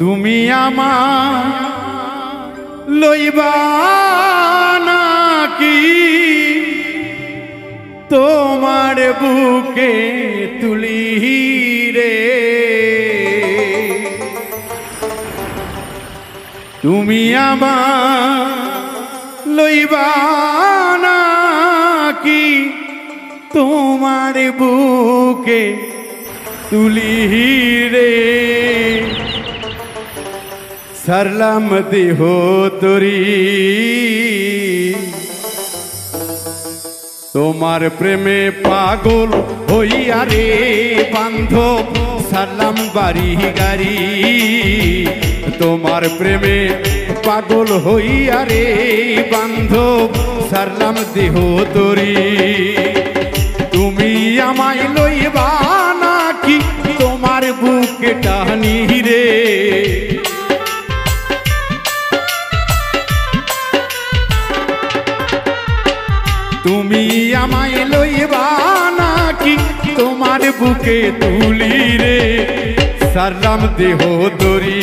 তুমি আমার লইবা নাকি তোমার বুকে তুলি রে, তুমি আমার লইবা নাকি তোমার বুকে তুলি রে। সারলাম দেহ তরি তোমার প্রেমে পাগল হইয়া রে বান্ধব, সারলাম বাড়ি গাড়ি তোমার প্রেমে পাগল হইয়া রে বান্ধব, সারলাম দেহ তরি। তুমি আমায় লইবা নাকি তোমার বুকে টানি রে, তুমি আমায় লইবা নাকি তোমার বুকে তুলি রে। সারলাম দেহ তরি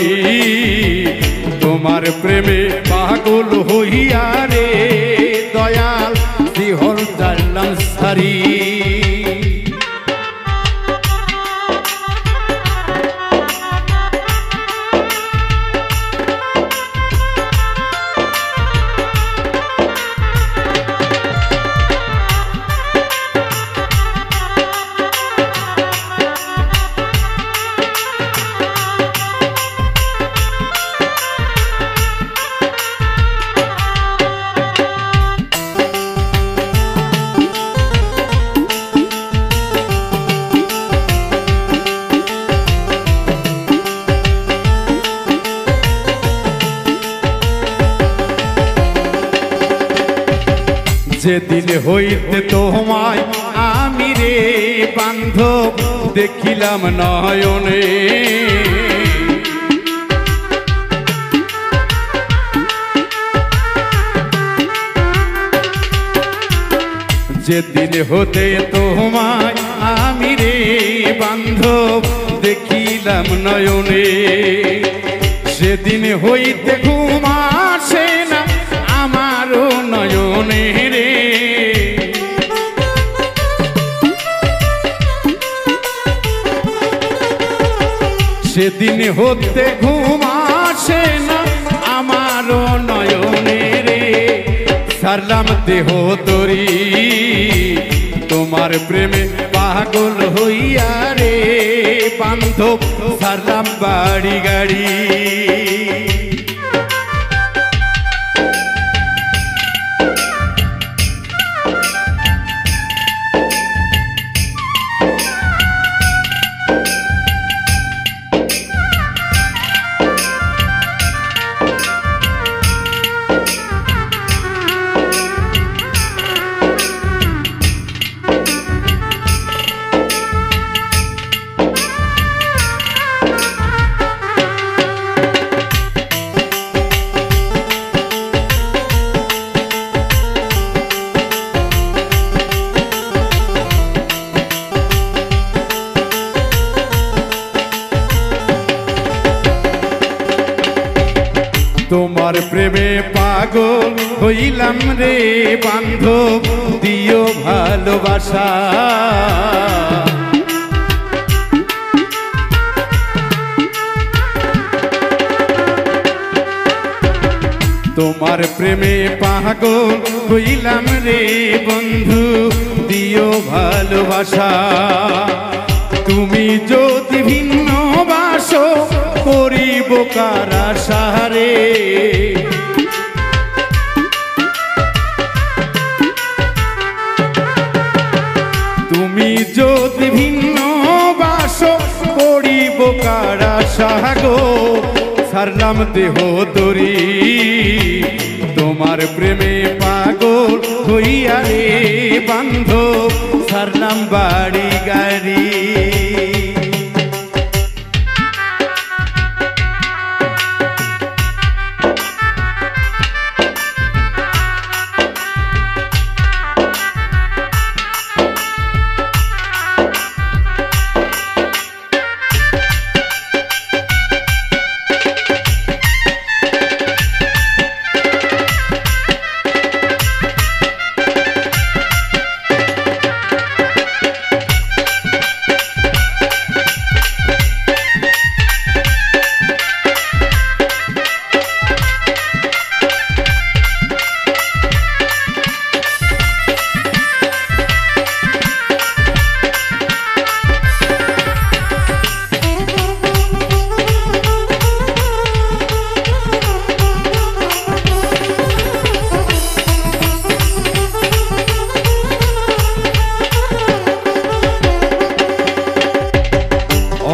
তোমার প্রেমে পাগল হইয়া রে দয়াল, দেহর জানলাম সারি। যেদিন হইতে তোমায় আমি রে বান্ধব দেখিলাম নয়নে, যেদিন হতে তোমায় আমি রে বান্ধব দেখিলাম নয়নে, সেদিন হইতে ঘুম আসে না আমারও নয়নে রে। সেদিন হতে ঘুম আসে না আমারও নয়নে রে। সারলাম দেহ তরি তোমার প্রেমে পাগল হইয়া রে বান্ধব, সারলাম বাড়ি গাড়ি। তোমার প্রেমে পাগল হইলাম রে বান্ধব, দিও ভালোবাসা। তোমার প্রেমে পাগল হইলাম রে বন্ধু, দিও ভালোবাসা। তুমি যদি ভিন্ন বাসো করিব কার আশারে, তুমি যদি ভিন্ন বাসো করিব কার আশা গো। সারলাম দেহ তরি তোমার প্রেমে পাগল হইয়া রে বান্ধব, সারলাম বাড়ি গাড়ি।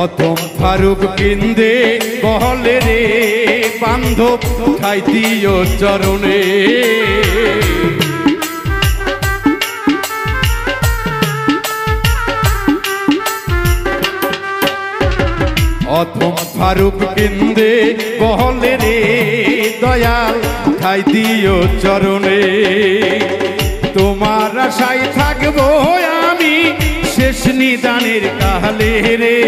অথম ফারুক কেন্দে বহলে রে বান্ধব খাইতিও চরণে অথম ফারুক কেন্দে বহলে রে দয়াল খাই দিও চরণে তোমার আশায় থাকবো আমি শেষ নিদানের কালে রে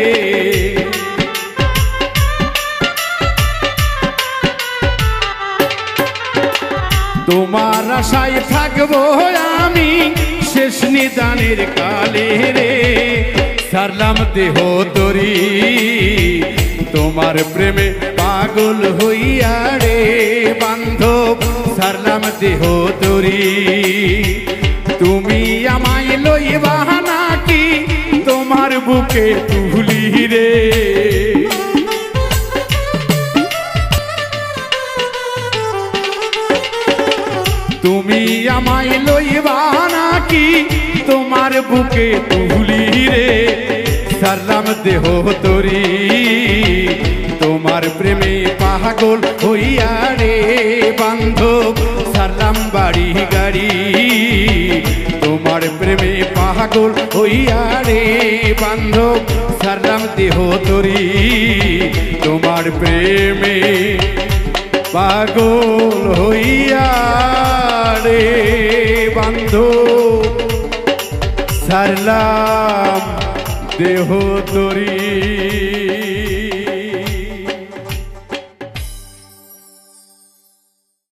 তোমার আশায় থাকবো আমি শেষ নিদানের কালে রে সারলাম দেহ তরি তোমার প্রেমে পাগল হইয়া রে বান্ধব সারলাম দেহ তরি তুমি আমায় লইবা নাকি তোমার বুকে তুলি রে তুমি আমায় লইবা নাকি তোমার বুকে তুলি রে সারলাম দেহ তরি তোমার প্রেমে পাগল হইয়া রে বান্ধব সারলাম বাড়ি গাড়ি তোমার প্রেমে পাগল হইয়া রে বান্ধব সারলাম দেহ তরি তোমার প্রেমে পাগল হইয়া রে বান্ধব সারলাম দেহ তরি।